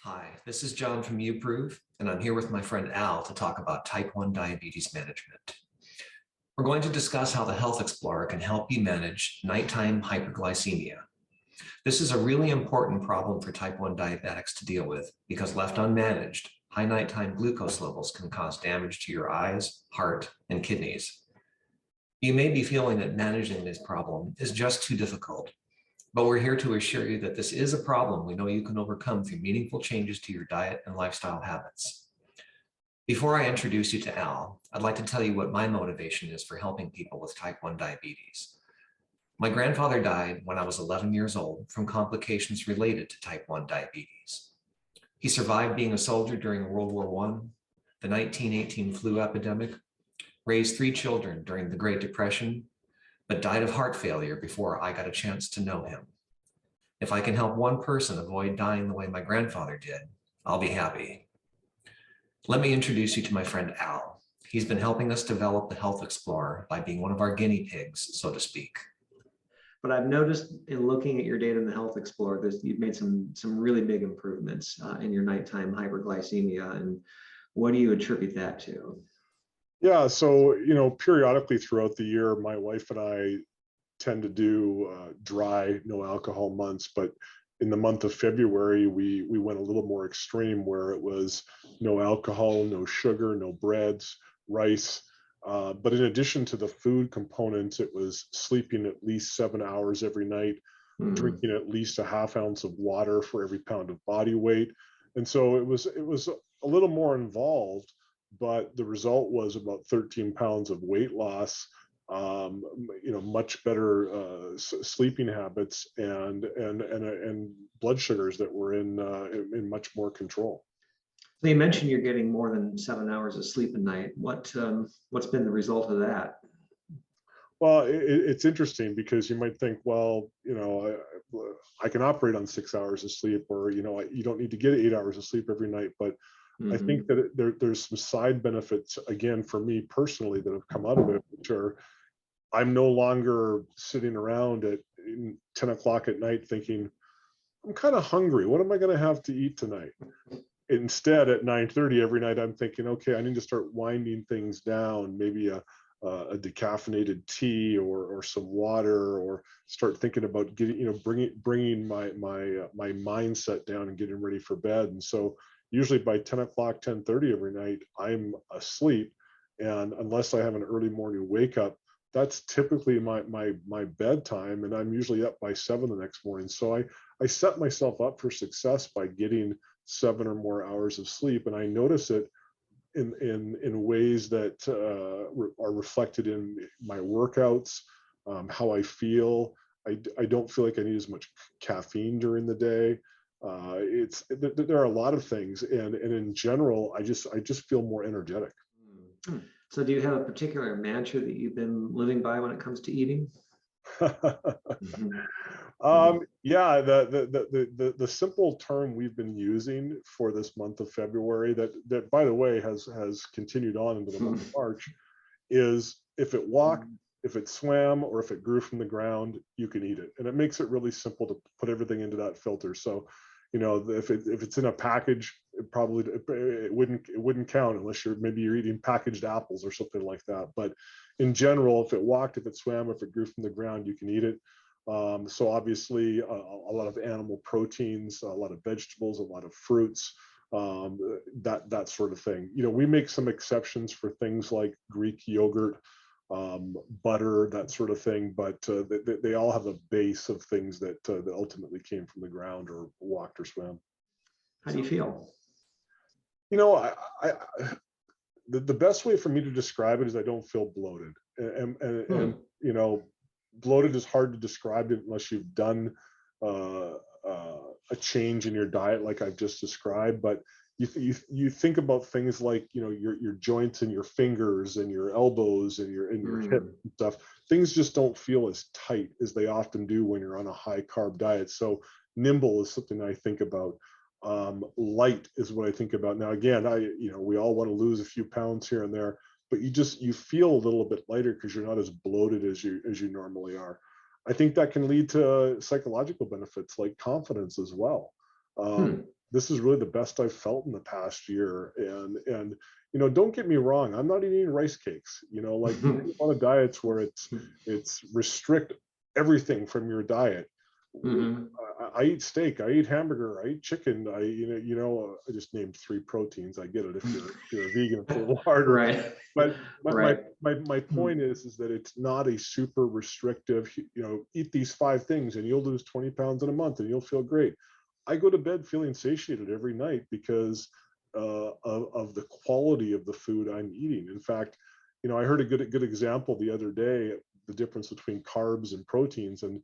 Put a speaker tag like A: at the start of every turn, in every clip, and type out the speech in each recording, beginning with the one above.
A: Hi, this is John from YouProve, and I'm here with my friend Al to talk about type 1 diabetes management. We're going to discuss how the Health Explorer can help you manage nighttime hyperglycemia. This is a really important problem for type 1 diabetics to deal with because left unmanaged, high nighttime glucose levels can cause damage to your eyes, heart, and kidneys. You may be feeling that managing this problem is just too difficult. But we're here to assure you that this is a problem we know you can overcome through meaningful changes to your diet and lifestyle habits. Before I introduce you to Al, I'd like to tell you what my motivation is for helping people with type 1 diabetes. My grandfather died when I was 11 years old from complications related to type 1 diabetes. He survived being a soldier during World War I, the 1918 flu epidemic, raised 3 children during the Great Depression, but died of heart failure before I got a chance to know him. If I can help one person avoid dying the way my grandfather did, I'll be happy. Let me introduce you to my friend Al. He's been helping us develop the Health Explorer by being one of our guinea pigs, so to speak.
B: But I've noticed in looking at your data in the Health Explorer that you've made some really big improvements in your nighttime hyperglycemia. And what do you attribute that to?
C: Yeah, so periodically throughout the year, my wife and I tend to do dry, no alcohol months. But in the month of February, we went a little more extreme, where it was no alcohol, no sugar, no breads, rice. But in addition to the food components, it was sleeping at least 7 hours every night, drinking at least a half ounce of water for every pound of body weight. And so it was a little more involved. But the result was about 13 pounds of weight loss, much better sleeping habits, and blood sugars that were in much more control.
B: So you mentioned you're getting more than 7 hours of sleep a night. What's been the result of that?
C: Well, it's interesting because you might think, well, I can operate on 6 hours of sleep, or you don't need to get 8 hours of sleep every night, but I think that there's some side benefits, again, for me personally, that have come out of it, which are I'm no longer sitting around at 10 o'clock at night thinking, I'm kind of hungry. What am I going to have to eat tonight? Instead, at 9:30 every night, I'm thinking, okay, I need to start winding things down, maybe a decaffeinated tea or some water, or start thinking about getting, bringing my mindset down and getting ready for bed. And so usually by 10 o'clock, 10:30 every night, I'm asleep. And unless I have an early morning wake up, that's typically my bedtime. And I'm usually up by 7 the next morning. So I set myself up for success by getting 7 or more hours of sleep. And I notice it in ways that are reflected in my workouts, how I feel. I don't feel like I need as much caffeine during the day. There are a lot of things, and in general, I just feel more energetic.
B: So do you have a particular mantra that you've been living by when it comes to eating?
C: Yeah, the simple term we've been using for this month of February, that by the way has continued on into the month of March, is if it walked, if it swam, or if it grew from the ground, you can eat it. And it makes it really simple to put everything into that filter. So, if it's in a package, it wouldn't count unless you're eating packaged apples or something like that. But in general, if it walked, if it swam, if it grew from the ground, you can eat it. So obviously a lot of animal proteins, a lot of vegetables, a lot of fruits, that sort of thing. We make some exceptions for things like Greek yogurt, butter, that sort of thing, but they all have a base of things that ultimately came from the ground or walked or swam.
B: How do you feel?
C: The best way for me to describe it is I don't feel bloated, and bloated is hard to describe unless you've done a change in your diet like I've just described. But you think about things like your joints and your fingers and your elbows and your hip and stuff. Things just don't feel as tight as they often do when you're on a high carb diet. So nimble is something I think about. Light is what I think about. Now again, we all want to lose a few pounds here and there, but you feel a little bit lighter because you're not as bloated as you normally are. I think that can lead to psychological benefits like confidence as well. this is really the best I've felt in the past year. And don't get me wrong, I'm not eating rice cakes. Like a lot of diets where it's restrict everything from your diet.
B: Mhm.
C: I eat steak, I eat hamburger, I eat chicken. I just named 3 proteins. I get it. If you're a vegan, it's a little harder.
B: Right.
C: But my
B: Right.
C: my point is that it's not a super restrictive, eat these 5 things and you'll lose 20 pounds in a month and you'll feel great. I go to bed feeling satiated every night because of the quality of the food I'm eating. In fact, I heard a good example the other day, the difference between carbs and proteins. And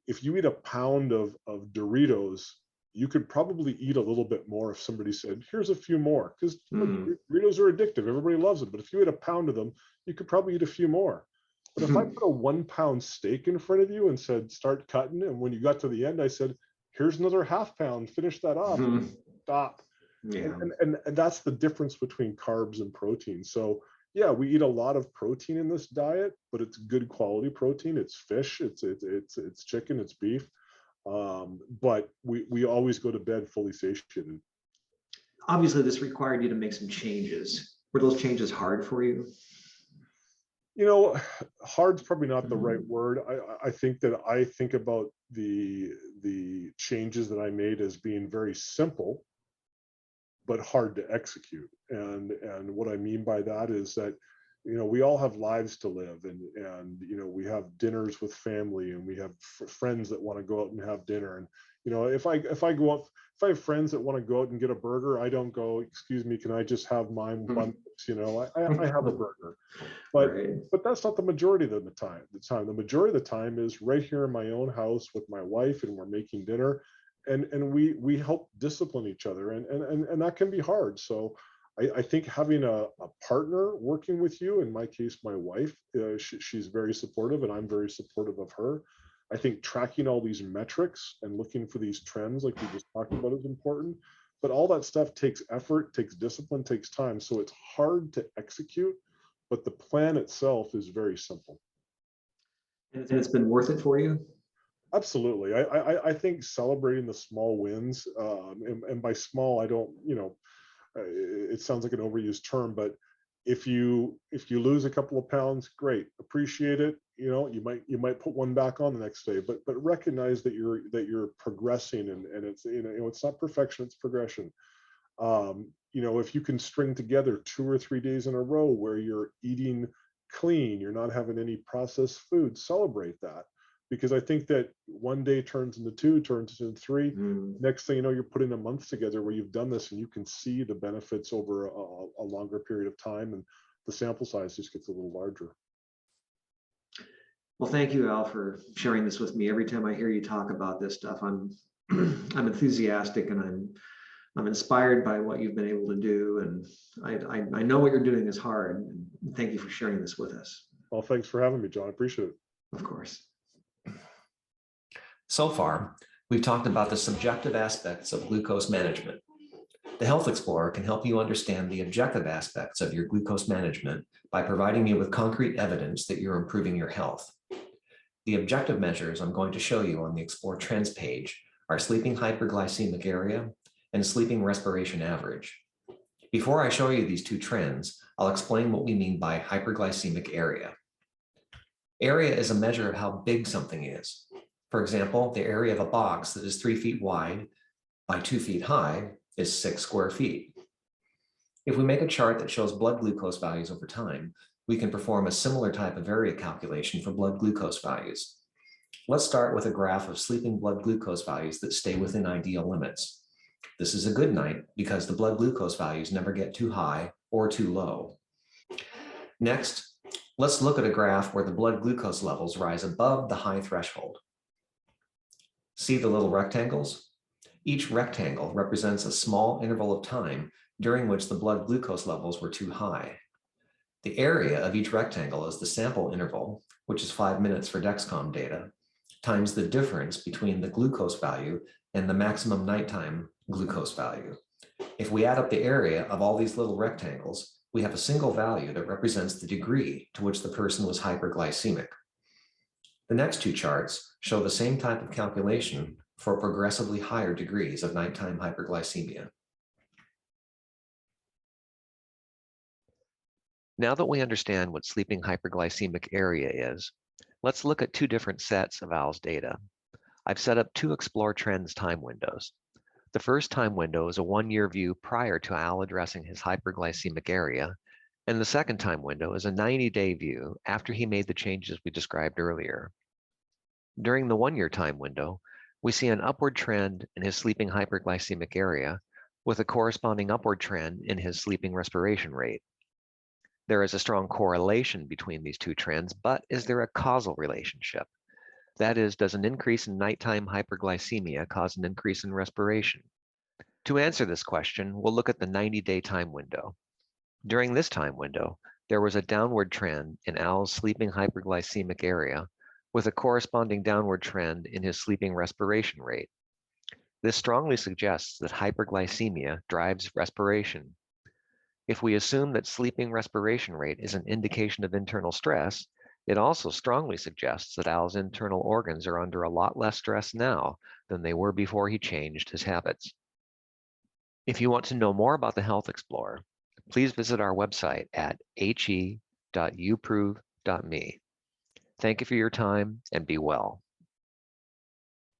C: if you eat a pound of Doritos, you could probably eat a little bit more if somebody said, here's a few more, because
B: Mm.
C: Doritos are addictive. Everybody loves it. But if you eat a pound of them, you could probably eat a few more. But if I put a 1-pound steak in front of you and said, start cutting, and when you got to the end, I said, here's another half-pound, finish that off, stop.
B: Yeah.
C: And that's the difference between carbs and protein. So yeah, we eat a lot of protein in this diet, but it's good quality protein. It's fish, it's chicken, it's beef. But we always go to bed fully satiated.
B: Obviously, this required you to make some changes. Were those changes hard for you?
C: Hard's probably not the right word. I think that I think about the changes that I made as being very simple, but hard to execute. And what I mean by that is that we all have lives to live, and we have dinners with family, and we have friends that want to go out and have dinner. And if I go out, if I have friends that want to go out and get a burger, I don't go, excuse me, can I just have mine once? I have a burger, but
B: Right.
C: but that's not the majority of the time. The majority of the time is right here in my own house with my wife, and we're making dinner, and we help discipline each other, and that can be hard. So I think having a partner working with you, in my case my wife, she's very supportive and I'm very supportive of her. I think tracking all these metrics and looking for these trends like we just talked about is important, but all that stuff takes effort, takes discipline, takes time, so it's hard to execute, but the plan itself is very simple.
B: And it's been worth it for you?
C: Absolutely. I think celebrating the small wins, and by small, I don't, it sounds like an overused term, but if you lose a couple of pounds, great, appreciate it. You might put one back on the next day, but recognize that you're progressing, and it's it's not perfection, it's progression. If you can string together 2 or 3 days in a row where you're eating clean, you're not having any processed food, celebrate that. Because I think that one day turns into 2, turns into 3. Next thing you know, you're putting a month together where you've done this, and you can see the benefits over a longer period of time, and the sample size just gets a little larger.
B: Well, thank you, Al, for sharing this with me. Every time I hear you talk about this stuff, I'm I'm enthusiastic, and I'm inspired by what you've been able to do, and I know what you're doing is hard. And thank you for sharing this with us.
C: Well, thanks for having me, John. I appreciate it.
B: Of course.
A: So far, we've talked about the subjective aspects of glucose management. The Health Explorer can help you understand the objective aspects of your glucose management by providing you with concrete evidence that you're improving your health. The objective measures I'm going to show you on the Explore Trends page are sleeping hyperglycemic area and sleeping respiration average. Before I show you these 2 trends, I'll explain what we mean by hyperglycemic area. Area is a measure of how big something is. For example, the area of a box that is 3 feet wide by 2 feet high is 6 square feet. If we make a chart that shows blood glucose values over time, we can perform a similar type of area calculation for blood glucose values. Let's start with a graph of sleeping blood glucose values that stay within ideal limits. This is a good night because the blood glucose values never get too high or too low. Next, let's look at a graph where the blood glucose levels rise above the high threshold. See the little rectangles? Each rectangle represents a small interval of time during which the blood glucose levels were too high. The area of each rectangle is the sample interval, which is 5 minutes for Dexcom data, times the difference between the glucose value and the maximum nighttime glucose value. If we add up the area of all these little rectangles, we have a single value that represents the degree to which the person was hyperglycemic. The next 2 charts show the same type of calculation for progressively higher degrees of nighttime hyperglycemia. Now that we understand what sleeping hyperglycemic area is, let's look at two different sets of Als data. I've set up two Explore Trends time windows. The first time window is a 1-year view prior to Al addressing his hyperglycemic area, and the second time window is a 90-day view after he made the changes we described earlier. During the 1-year time window, we see an upward trend in his sleeping hyperglycemic area with a corresponding upward trend in his sleeping respiration rate. There is a strong correlation between these two trends, but is there a causal relationship? That is, does an increase in nighttime hyperglycemia cause an increase in respiration? To answer this question, we'll look at the 90-day time window. During this time window, there was a downward trend in Al's sleeping hyperglycemic area with a corresponding downward trend in his sleeping respiration rate. This strongly suggests that hyperglycemia drives respiration. If we assume that sleeping respiration rate is an indication of internal stress, it also strongly suggests that Al's internal organs are under a lot less stress now than they were before he changed his habits. If you want to know more about the Health Explorer, please visit our website at he.uprove.me. Thank you for your time and be well.